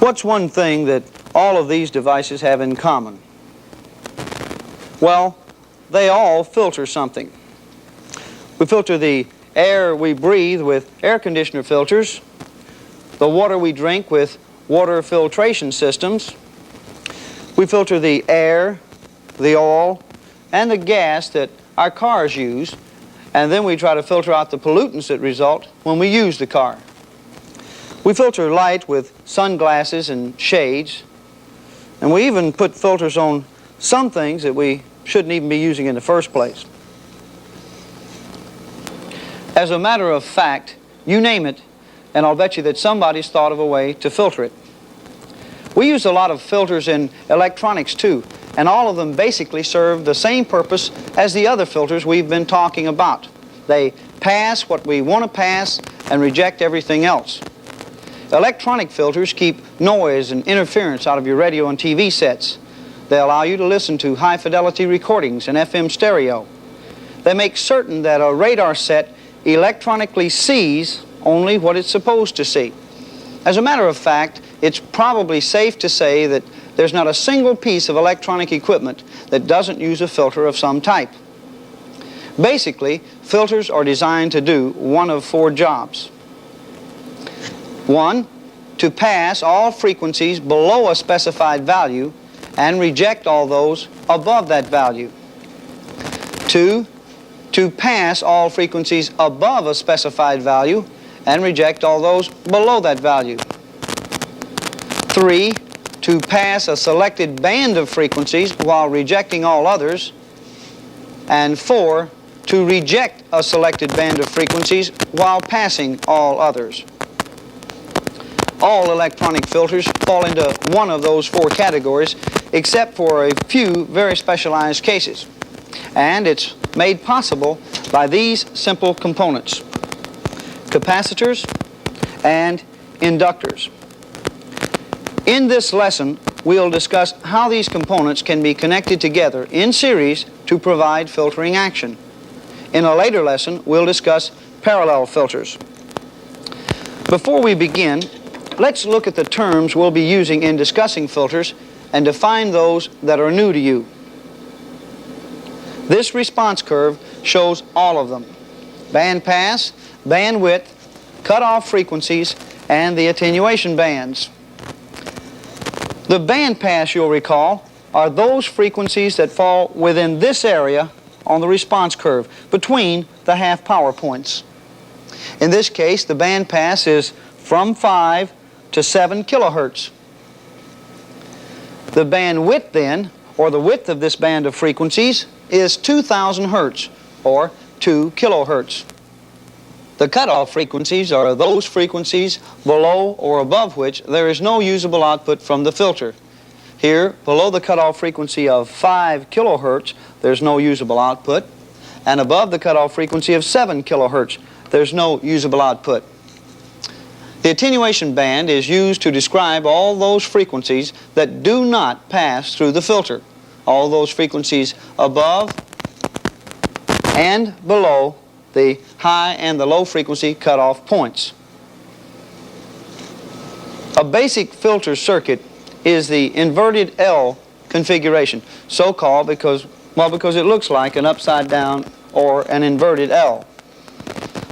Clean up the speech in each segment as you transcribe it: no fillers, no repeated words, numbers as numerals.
What's one thing that all of these devices have in common? Well, they all filter something. We filter the air we breathe with air conditioner filters, the water we drink with water filtration systems. We filter the air, the oil, and the gas that our cars use, and then we try to filter out the pollutants that result when we use the car. We filter light with sunglasses and shades, and we even put filters on some things that we shouldn't even be using in the first place. As a matter of fact, you name it, and I'll bet you that somebody's thought of a way to filter it. We use a lot of filters in electronics too, and all of them basically serve the same purpose as the other filters we've been talking about. They pass what we want to pass and reject everything else. Electronic filters keep noise and interference out of your radio and TV sets. They allow you to listen to high-fidelity recordings in FM stereo. They make certain that a radar set electronically sees only what it's supposed to see. As a matter of fact, it's probably safe to say that there's not a single piece of electronic equipment that doesn't use a filter of some type. Basically, filters are designed to do one of four jobs. One, to pass all frequencies below a specified value and reject all those above that value. Two, to pass all frequencies above a specified value and reject all those below that value. Three, to pass a selected band of frequencies while rejecting all others. And four, to reject a selected band of frequencies while passing all others. All electronic filters fall into one of those four categories, except for a few very specialized cases. And it's made possible by these simple components: capacitors and inductors. In this lesson, we'll discuss how these components can be connected together in series to provide filtering action. In a later lesson, we'll discuss parallel filters. Before we begin, let's look at the terms we'll be using in discussing filters and define those that are new to you. This response curve shows all of them: band pass, bandwidth, cutoff frequencies, and the attenuation bands. The band pass, you'll recall, are those frequencies that fall within this area on the response curve, between the half power points. In this case, the band pass is from 5 to 7 kilohertz. The bandwidth then, or the width of this band of frequencies, is 2,000 hertz, or 2 kilohertz. The cutoff frequencies are those frequencies below or above which there is no usable output from the filter. Here, below the cutoff frequency of 5 kilohertz, there's no usable output, and above the cutoff frequency of 7 kilohertz, there's no usable output. The attenuation band is used to describe all those frequencies that do not pass through the filter, all those frequencies above and below the high and the low frequency cutoff points. A basic filter circuit is the inverted L configuration, so called because it looks like an upside down or an inverted L.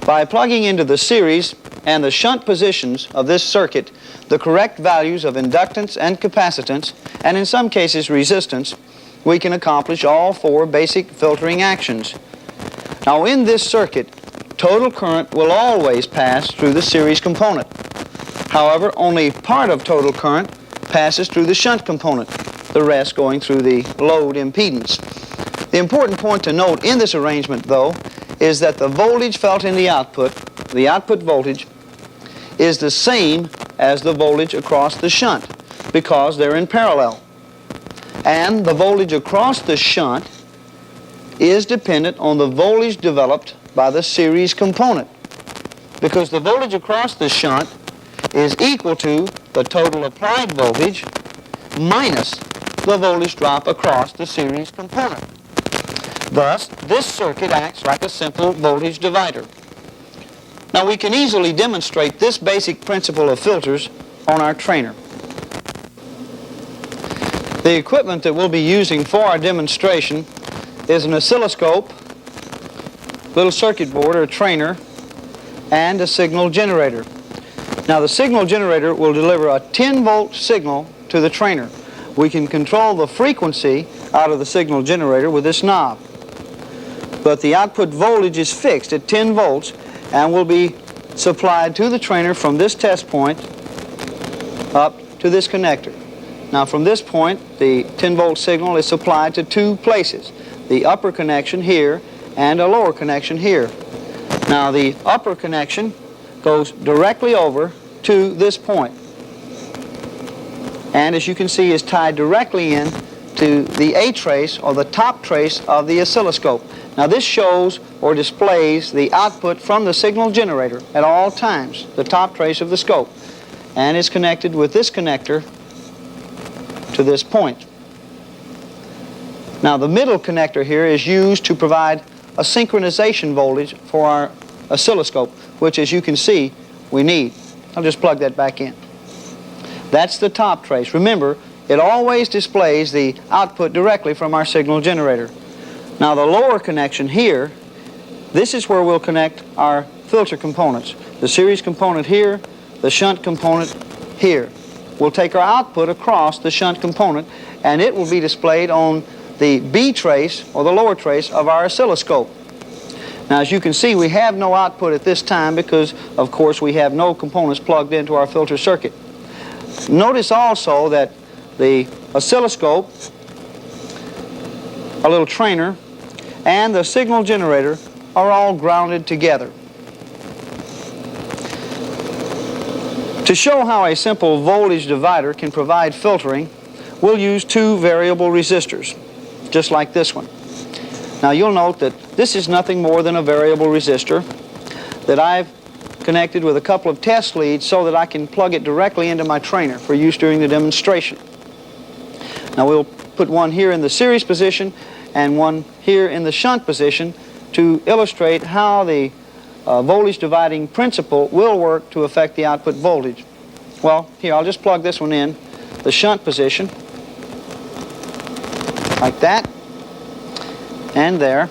By plugging into the series and the shunt positions of this circuit the correct values of inductance and capacitance, and in some cases resistance, we can accomplish all four basic filtering actions. Now, in this circuit, total current will always pass through the series component. However, only part of total current passes through the shunt component, the rest going through the load impedance. The important point to note in this arrangement, though, is that the voltage felt in the output voltage, is the same as the voltage across the shunt, because they're in parallel. And the voltage across the shunt is dependent on the voltage developed by the series component, because the voltage across the shunt is equal to the total applied voltage minus the voltage drop across the series component. Thus, this circuit acts like a simple voltage divider. Now, we can easily demonstrate this basic principle of filters on our trainer. The equipment that we'll be using for our demonstration is an oscilloscope, little circuit board or trainer, and a signal generator. Now the signal generator will deliver a 10-volt signal to the trainer. We can control the frequency out of the signal generator with this knob. But the output voltage is fixed at 10 volts and will be supplied to the trainer from this test point up to this connector. Now from this point, the 10-volt signal is supplied to two places, the upper connection here and a lower connection here. Now the upper connection goes directly over to this point, and as you can see is tied directly in to the A trace or the top trace of the oscilloscope. Now this shows or displays the output from the signal generator at all times, the top trace of the scope, and is connected with this connector to this point. Now the middle connector here is used to provide a synchronization voltage for our oscilloscope, which as you can see we need. I'll just plug that back in. That's the top trace. Remember, it always displays the output directly from our signal generator. Now the lower connection here, this is where we'll connect our filter components. The series component here, the shunt component here. We'll take our output across the shunt component and it will be displayed on the B trace or the lower trace of our oscilloscope. Now as you can see, we have no output at this time because of course we have no components plugged into our filter circuit. Notice also that the oscilloscope, a little trainer, and the signal generator are all grounded together. To show how a simple voltage divider can provide filtering, we'll use two variable resistors, just like this one. Now you'll note that this is nothing more than a variable resistor that I've connected with a couple of test leads so that I can plug it directly into my trainer for use during the demonstration. Now we'll put one here in the series position and one here in the shunt position to illustrate how the voltage dividing principle will work to affect the output voltage. Well, here I'll just plug this one in, the shunt position, like that, and there,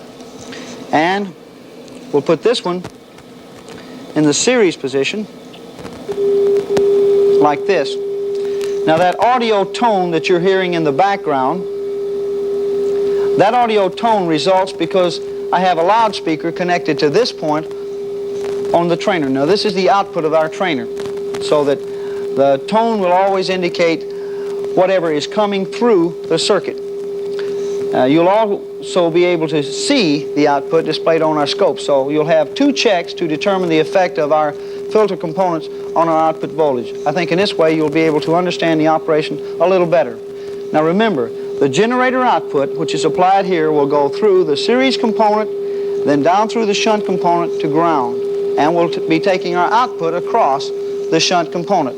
and we'll put this one in the series position, like this. Now that audio tone that you're hearing in the background, that audio tone results because I have a loudspeaker connected to this point on the trainer. Now this is the output of our trainer, so that the tone will always indicate whatever is coming through the circuit. You'll also be able to see the output displayed on our scope, so you'll have two checks to determine the effect of our filter components on our output voltage. I think in this way you'll be able to understand the operation a little better. Now remember, the generator output, which is applied here, will go through the series component, then down through the shunt component to ground, and we'll be taking our output across the shunt component.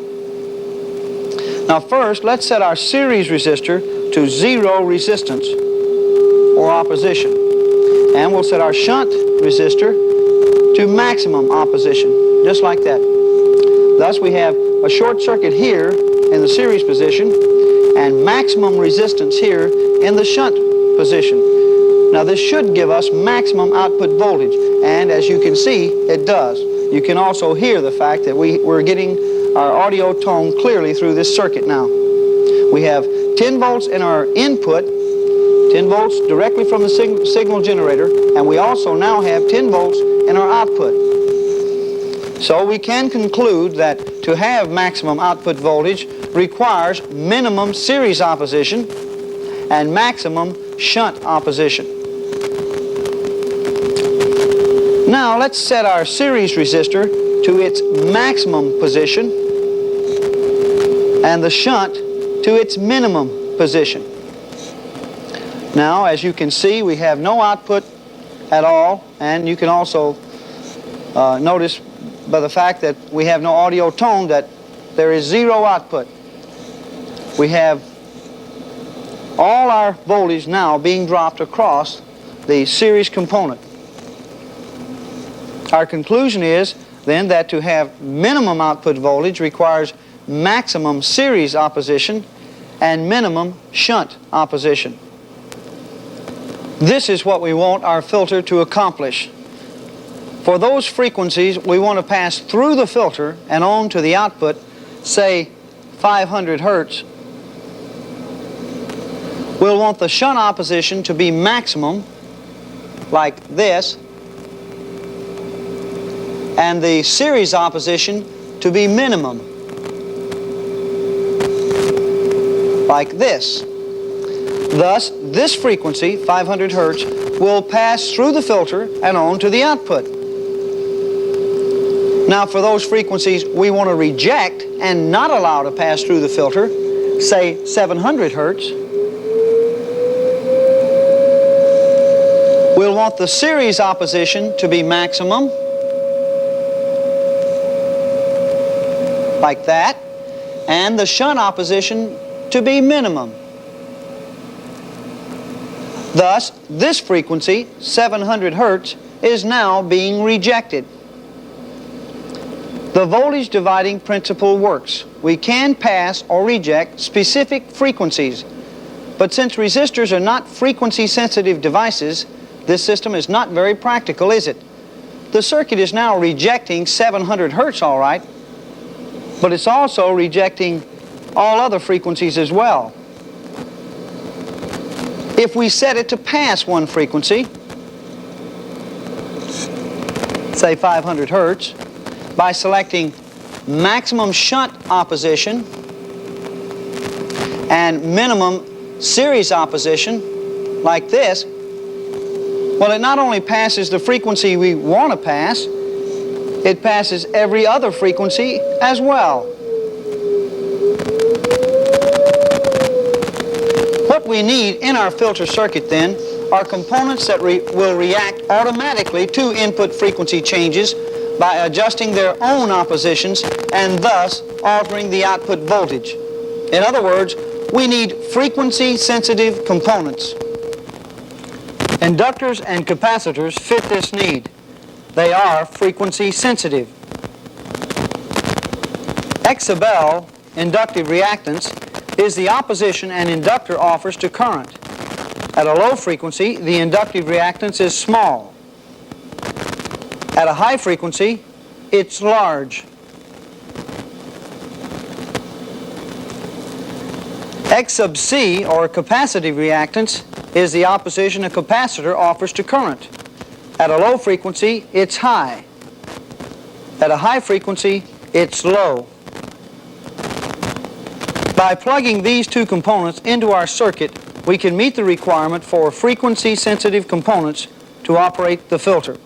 Now first, let's set our series resistor to 0 resistance or opposition, and we'll set our shunt resistor to maximum opposition, just like that. Thus we have a short circuit here in the series position and maximum resistance here in the shunt position. Now this should give us maximum output voltage, and as you can see, it does. You can also hear the fact that we're getting our audio tone clearly through this circuit now. We have 10 volts in our input, 10 volts directly from the signal generator, and we also now have 10 volts in our output. So we can conclude that to have maximum output voltage requires minimum series opposition and maximum shunt opposition. Now let's set our series resistor to its maximum position and the shunt to its minimum position. Now as you can see, we have no output at all, and you can also notice by the fact that we have no audio tone that there is 0 output. We have all our voltage now being dropped across the series component. Our conclusion is then that to have minimum output voltage requires maximum series opposition and minimum shunt opposition. This is what we want our filter to accomplish. For those frequencies we want to pass through the filter and on to the output, say 500 hertz, we'll want the shunt opposition to be maximum, like this, and the series opposition to be minimum, like this. Thus, this frequency, 500 hertz, will pass through the filter and on to the output. Now, for those frequencies we want to reject and not allow to pass through the filter, say 700 hertz, we'll want the series opposition to be maximum, like that, and the shunt opposition to be minimum. Thus, this frequency, 700 hertz, is now being rejected. The voltage dividing principle works. We can pass or reject specific frequencies, but since resistors are not frequency-sensitive devices, this system is not very practical, is it? The circuit is now rejecting 700 hertz, all right, but it's also rejecting all other frequencies as well. If we set it to pass one frequency, say 500 hertz, by selecting maximum shunt opposition and minimum series opposition, like this, well, it not only passes the frequency we want to pass, it passes every other frequency as well. What we need in our filter circuit then are components that will react automatically to input frequency changes by adjusting their own oppositions and thus altering the output voltage. In other words, we need frequency-sensitive components. Inductors and capacitors fit this need. They are frequency-sensitive. X sub L, inductive reactance, is the opposition an inductor offers to current. At a low frequency, the inductive reactance is small. At a high frequency, it's large. X sub C, or capacitive reactance, is the opposition a capacitor offers to current. At a low frequency, it's high. At a high frequency, it's low. By plugging these two components into our circuit, we can meet the requirement for frequency-sensitive components to operate the filter.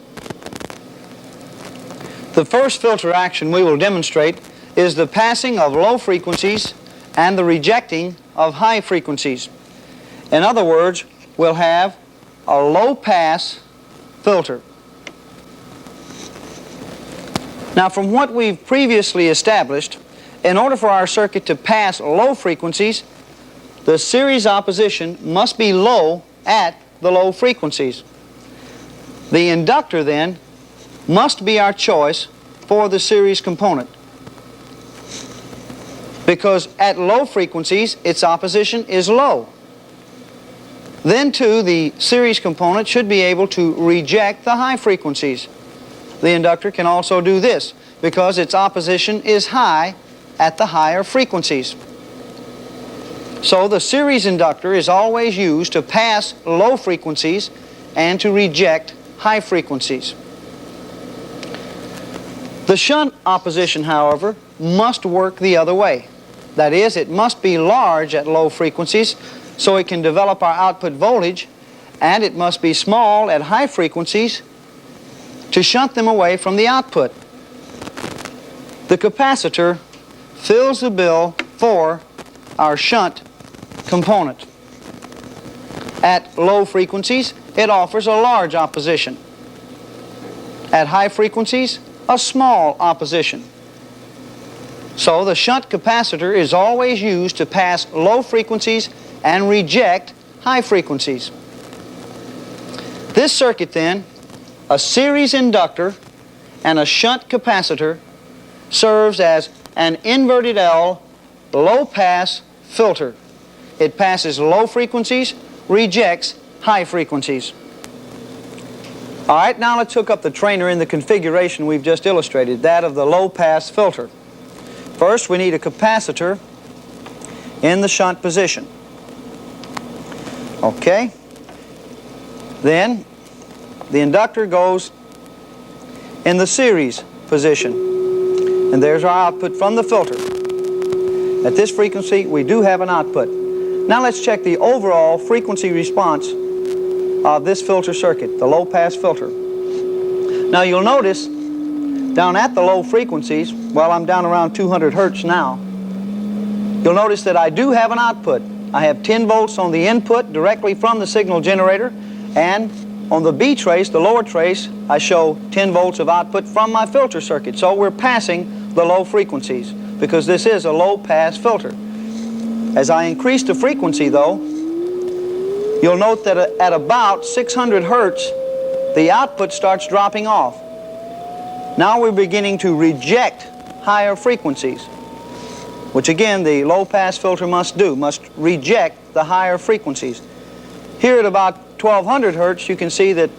The first filter action we will demonstrate is the passing of low frequencies and the rejecting of high frequencies. In other words, we'll have a low-pass filter. Now, from what we've previously established, in order for our circuit to pass low frequencies, the series opposition must be low at the low frequencies. The inductor, then, must be our choice for the series component, because at low frequencies, its opposition is low. Then, too, the series component should be able to reject the high frequencies. The inductor can also do this, because its opposition is high at the higher frequencies. So the series inductor is always used to pass low frequencies and to reject high frequencies. The shunt opposition, however, must work the other way. That is, it must be large at low frequencies so it can develop our output voltage, and it must be small at high frequencies to shunt them away from the output. The capacitor fills the bill for our shunt component. At low frequencies, it offers a large opposition. At high frequencies, a small opposition. So the shunt capacitor is always used to pass low frequencies and reject high frequencies. This circuit, then, a series inductor and a shunt capacitor, serves as an inverted L low-pass filter. It passes low frequencies, rejects high frequencies. All right, now let's hook up the trainer in the configuration we've just illustrated, that of the low-pass filter. First, we need a capacitor in the shunt position. Okay. Then, the inductor goes in the series position. And there's our output from the filter. At this frequency, we do have an output. Now let's check the overall frequency response of this filter circuit, the low-pass filter. Now you'll notice down at the low frequencies, well, I'm down around 200 hertz now, you'll notice that I do have an output. I have 10 volts on the input directly from the signal generator, and on the B trace, the lower trace, I show 10 volts of output from my filter circuit. So we're passing the low frequencies because this is a low-pass filter. As I increase the frequency, though, you'll note that at about 600 hertz, the output starts dropping off. Now we're beginning to reject higher frequencies, which again the low-pass filter must do, must reject the higher frequencies. Here at about 1200 hertz, you can see that,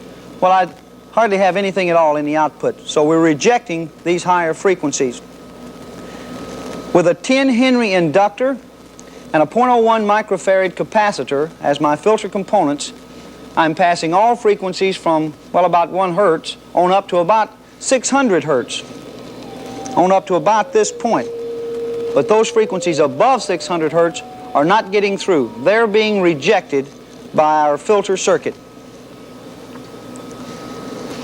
well, I hardly have anything at all in the output. So we're rejecting these higher frequencies. With a 10 Henry inductor and a 0.01 microfarad capacitor as my filter components, I'm passing all frequencies from, well, about 1 hertz on up to about 600 hertz, on up to about this point. But those frequencies above 600 hertz are not getting through. They're being rejected by our filter circuit.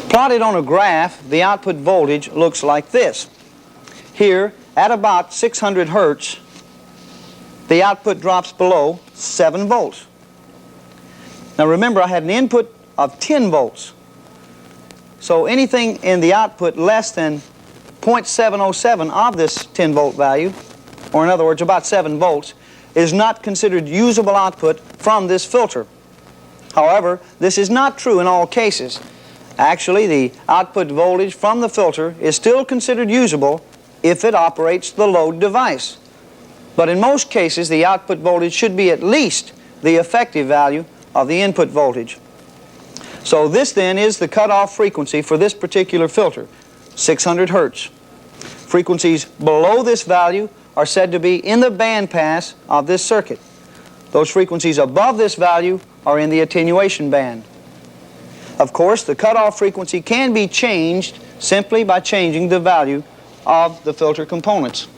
Plotted on a graph, the output voltage looks like this. Here, at about 600 hertz, the output drops below 7 volts. Now remember, I had an input of 10 volts. So anything in the output less than 0.707 of this 10 volt value, or in other words about 7 volts, is not considered usable output from this filter. However, this is not true in all cases. Actually, the output voltage from the filter is still considered usable if it operates the load device. But in most cases, the output voltage should be at least the effective value of the input voltage. So this then is the cutoff frequency for this particular filter, 600 hertz. Frequencies below this value are said to be in the bandpass of this circuit. Those frequencies above this value are in the attenuation band. Of course, the cutoff frequency can be changed simply by changing the value of the filter components.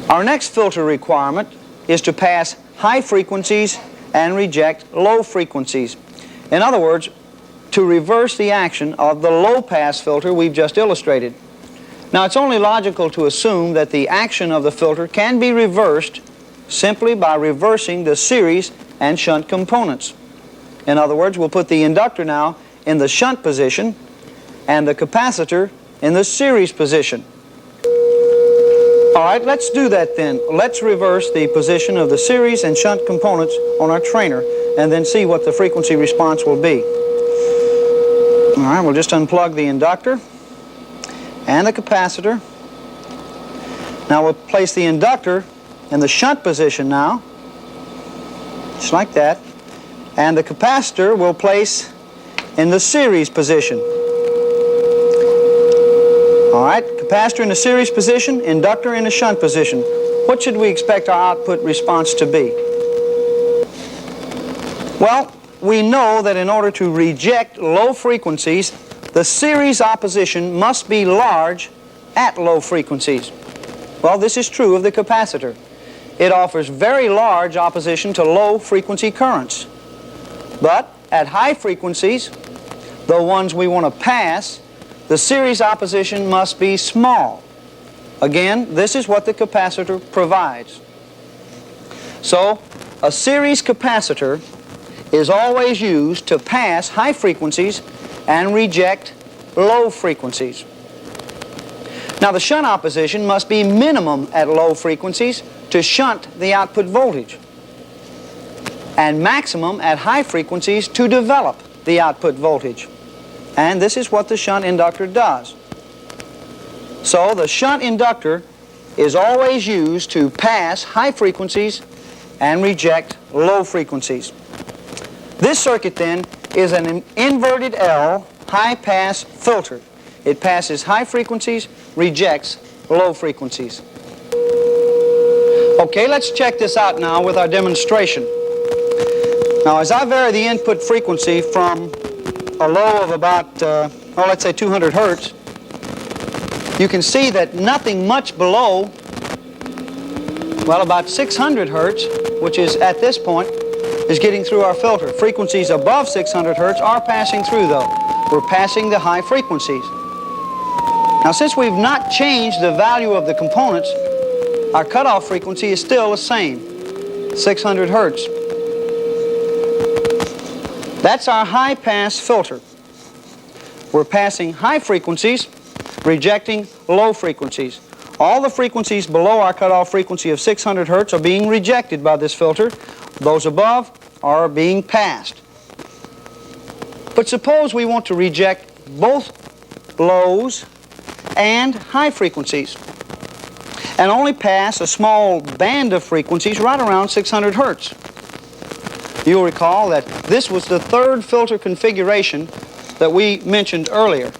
Our next filter requirement is to pass high frequencies and reject low frequencies. In other words, to reverse the action of the low-pass filter we've just illustrated. Now, it's only logical to assume that the action of the filter can be reversed simply by reversing the series and shunt components. In other words, we'll put the inductor now in the shunt position and the capacitor in the series position. All right, let's do that then. Let's reverse the position of the series and shunt components on our trainer and then see what the frequency response will be. All right, we'll just unplug the inductor and the capacitor. Now we'll place the inductor in the shunt position now, just like that, and the capacitor we'll place in the series position. All right, capacitor in the series position, inductor in the shunt position. What should we expect our output response to be? Well, we know that in order to reject low frequencies, the series opposition must be large at low frequencies. Well, this is true of the capacitor. It offers very large opposition to low frequency currents. But at high frequencies, the ones we want to pass, the series opposition must be small. Again, this is what the capacitor provides. So, a series capacitor is always used to pass high frequencies and reject low frequencies. Now, the shunt opposition must be minimum at low frequencies to shunt the output voltage, and maximum at high frequencies to develop the output voltage. And this is what the shunt inductor does. So the shunt inductor is always used to pass high frequencies and reject low frequencies. This circuit then is an inverted L high-pass filter. It passes high frequencies, rejects low frequencies. Okay, let's check this out now with our demonstration. Now, as I vary the input frequency from a low of about, let's say 200 hertz, you can see that nothing much below, well, about 600 hertz, which is at this point, is getting through our filter. Frequencies above 600 hertz are passing through, though. We're passing the high frequencies. Now, since we've not changed the value of the components, our cutoff frequency is still the same, 600 hertz. That's our high-pass filter. We're passing high frequencies, rejecting low frequencies. All the frequencies below our cutoff frequency of 600 hertz are being rejected by this filter. Those above are being passed. But suppose we want to reject both lows and high frequencies and only pass a small band of frequencies right around 600 hertz. You'll recall that this was the third filter configuration that we mentioned earlier.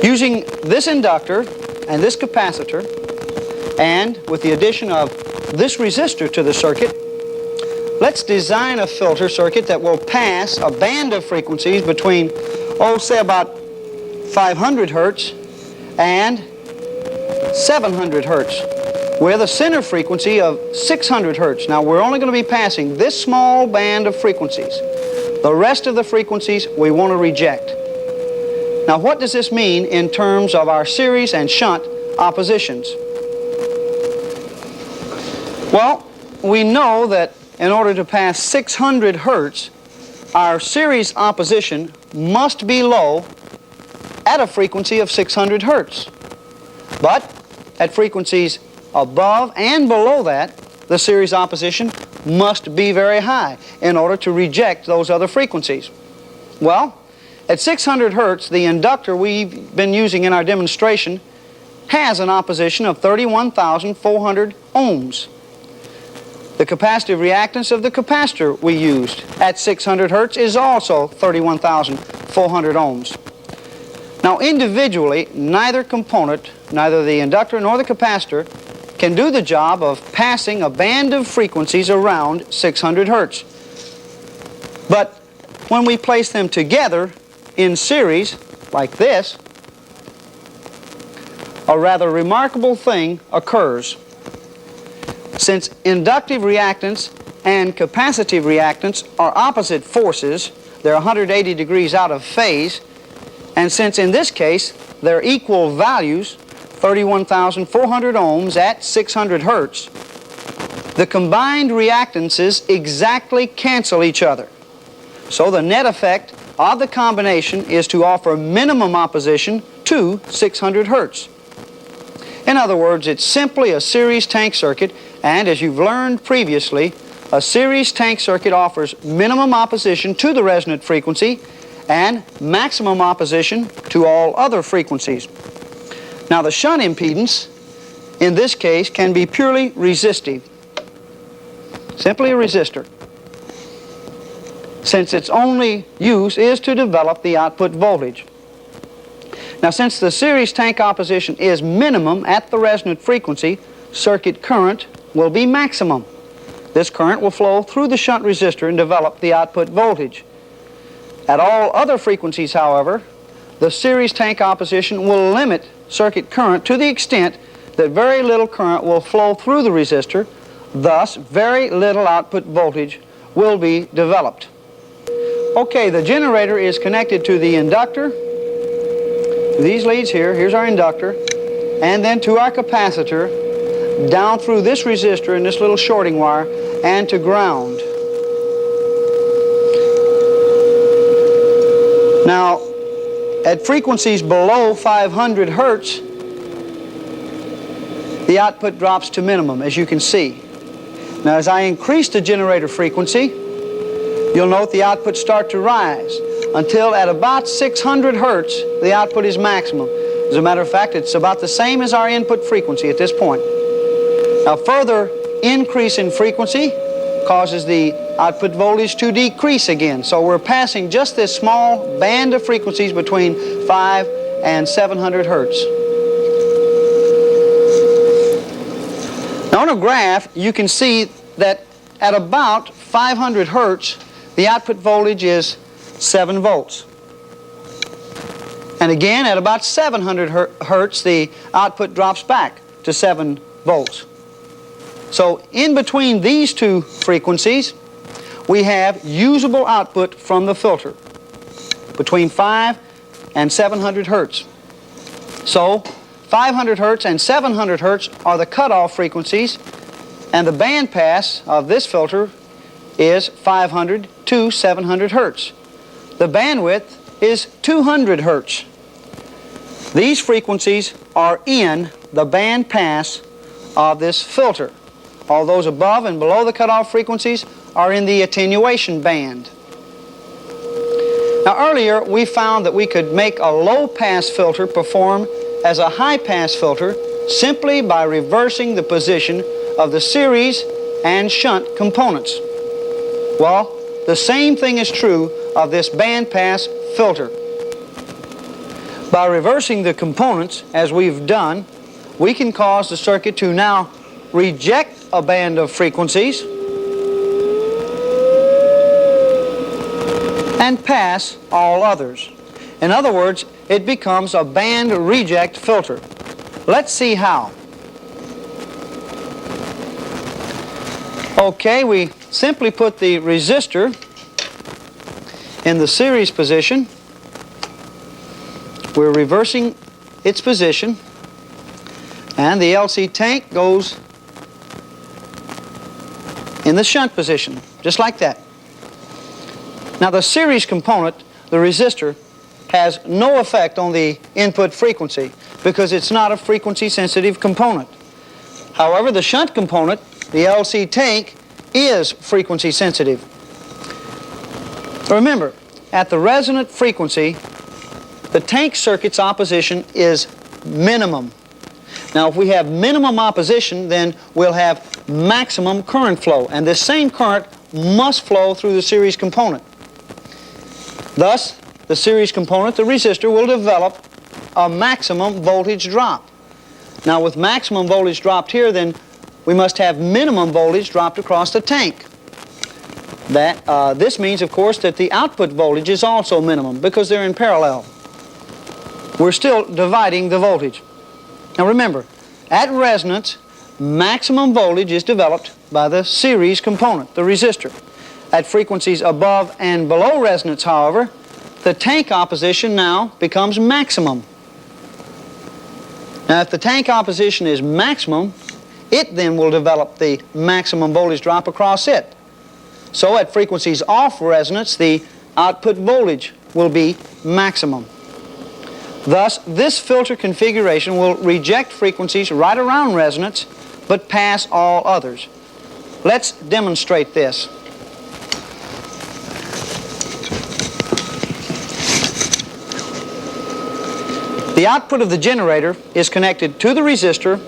Using this inductor and this capacitor, and with the addition of this resistor to the circuit, let's design a filter circuit that will pass a band of frequencies between, say about 500 hertz and 700 hertz with a center frequency of 600 hertz. Now, we're only going to be passing this small band of frequencies. The rest of the frequencies we want to reject. Now, what does this mean in terms of our series and shunt oppositions? Well, we know that in order to pass 600 hertz, our series opposition must be low at a frequency of 600 hertz. But at frequencies above and below that, the series opposition must be very high in order to reject those other frequencies. Well, at 600 hertz, the inductor we've been using in our demonstration has an opposition of 31,400 ohms. The capacitive reactance of the capacitor we used at 600 hertz is also 31,400 ohms. Now, individually, neither component, neither the inductor nor the capacitor, can do the job of passing a band of frequencies around 600 hertz. But when we place them together in series, like this, a rather remarkable thing occurs. Since inductive reactance and capacitive reactance are opposite forces, they're 180 degrees out of phase, and since in this case they're equal values, 31,400 ohms at 600 hertz, the combined reactances exactly cancel each other. So the net effect of the combination is to offer minimum opposition to 600 hertz. In other words, it's simply a series tank circuit, and as you've learned previously, a series tank circuit offers minimum opposition to the resonant frequency and maximum opposition to all other frequencies. Now, the shunt impedance in this case can be purely resistive, simply a resistor, since its only use is to develop the output voltage. Now, since the series tank opposition is minimum at the resonant frequency, circuit current will be maximum. This current will flow through the shunt resistor and develop the output voltage. At all other frequencies, however, the series tank opposition will limit circuit current to the extent that very little current will flow through the resistor, thus very little output voltage will be developed. Okay, the generator is connected to the inductor, these leads here, here's our inductor, and then to our capacitor, down through this resistor and this little shorting wire, and to ground. Now, at frequencies below 500 hertz, the output drops to minimum, as you can see. Now, as I increase the generator frequency, you'll note the output start to rise until at about 600 hertz, the output is maximum. As a matter of fact, it's about the same as our input frequency at this point. Now, further increase in frequency causes the output voltage to decrease again. So we're passing just this small band of frequencies between 5 and 700 hertz. Now, on a graph, you can see that at about 500 hertz, the output voltage is 7 volts. And again, at about 700 hertz, the output drops back to 7 volts. So in between these two frequencies, we have usable output from the filter between 5 and 700 hertz. So 500 hertz and 700 hertz are the cutoff frequencies, and the band pass of this filter is 500 to 700 hertz. The bandwidth is 200 hertz. These frequencies are in the band pass of this filter. All those above and below the cutoff frequencies are in the attenuation band. Now, earlier we found that we could make a low-pass filter perform as a high-pass filter simply by reversing the position of the series and shunt components. Well, the same thing is true of this band-pass filter. By reversing the components, as we've done, we can cause the circuit to now reject a band of frequencies and pass all others. In other words, it becomes a band reject filter. Let's see how. Okay, we simply put the resistor in the series position. We're reversing its position, and the LC tank goes in the shunt position, just like that. Now, the series component, the resistor, has no effect on the input frequency because it's not a frequency-sensitive component. However, the shunt component, the LC tank, is frequency-sensitive. Remember, at the resonant frequency, the tank circuit's opposition is minimum. Now, if we have minimum opposition, then we'll have maximum current flow, and this same current must flow through the series component. Thus, the series component, the resistor, will develop a maximum voltage drop. Now, with maximum voltage dropped here, then we must have minimum voltage dropped across the tank. This means, of course, that the output voltage is also minimum because they're in parallel. We're still dividing the voltage. Now remember, at resonance, maximum voltage is developed by the series component, the resistor. At frequencies above and below resonance, however, the tank opposition now becomes maximum. Now, if the tank opposition is maximum, it then will develop the maximum voltage drop across it. So at frequencies off resonance, the output voltage will be maximum. Thus, this filter configuration will reject frequencies right around resonance, but pass all others. Let's demonstrate this. The output of the generator is connected to the resistor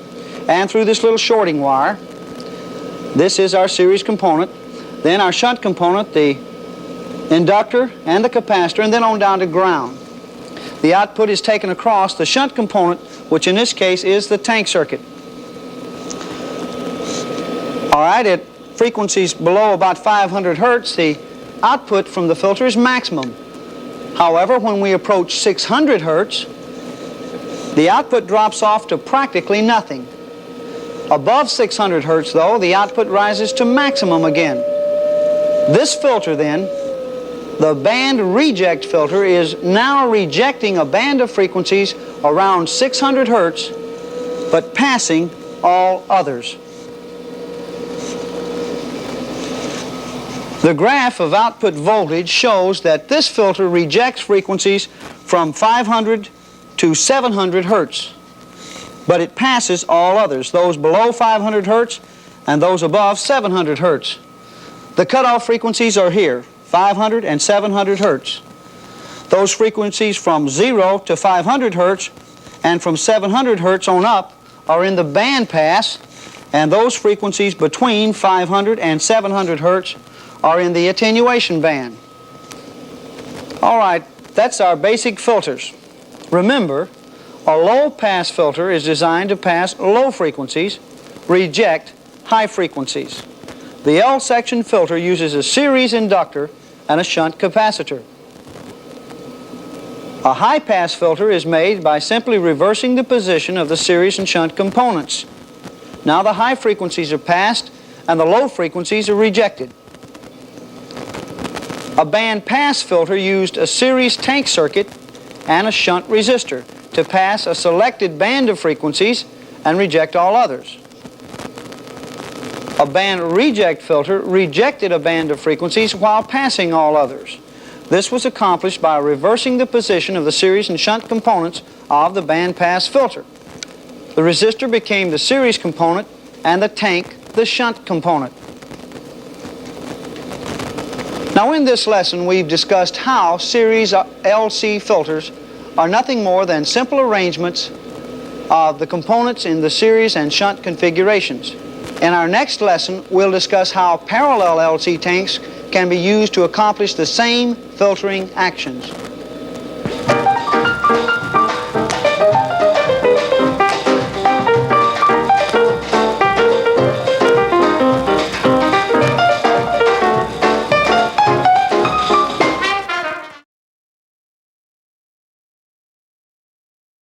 and through this little shorting wire. This is our series component. Then our shunt component, the inductor and the capacitor, and then on down to ground. The output is taken across the shunt component, which in this case is the tank circuit. All right, at frequencies below about 500 hertz, the output from the filter is maximum. However, when we approach 600 hertz, the output drops off to practically nothing. Above 600 hertz, though, the output rises to maximum again. This filter, then, the band reject filter, is now rejecting a band of frequencies around 600 hertz, but passing all others. The graph of output voltage shows that this filter rejects frequencies from 500 to 700 hertz, but it passes all others, those below 500 hertz and those above 700 hertz. The cutoff frequencies are here, 500 and 700 hertz. Those frequencies from 0 to 500 hertz and from 700 hertz on up are in the band pass, and those frequencies between 500 and 700 hertz are in the attenuation band. All right, that's our basic filters. Remember, a low-pass filter is designed to pass low frequencies, reject high frequencies. The L-section filter uses a series inductor and a shunt capacitor. A high-pass filter is made by simply reversing the position of the series and shunt components. Now the high frequencies are passed and the low frequencies are rejected. A band-pass filter used a series tank circuit and a shunt resistor to pass a selected band of frequencies and reject all others. A band reject filter rejected a band of frequencies while passing all others. This was accomplished by reversing the position of the series and shunt components of the band-pass filter. The resistor became the series component and the tank the shunt component. Now in this lesson we've discussed how series LC filters are nothing more than simple arrangements of the components in the series and shunt configurations. In our next lesson we'll discuss how parallel LC tanks can be used to accomplish the same filtering actions.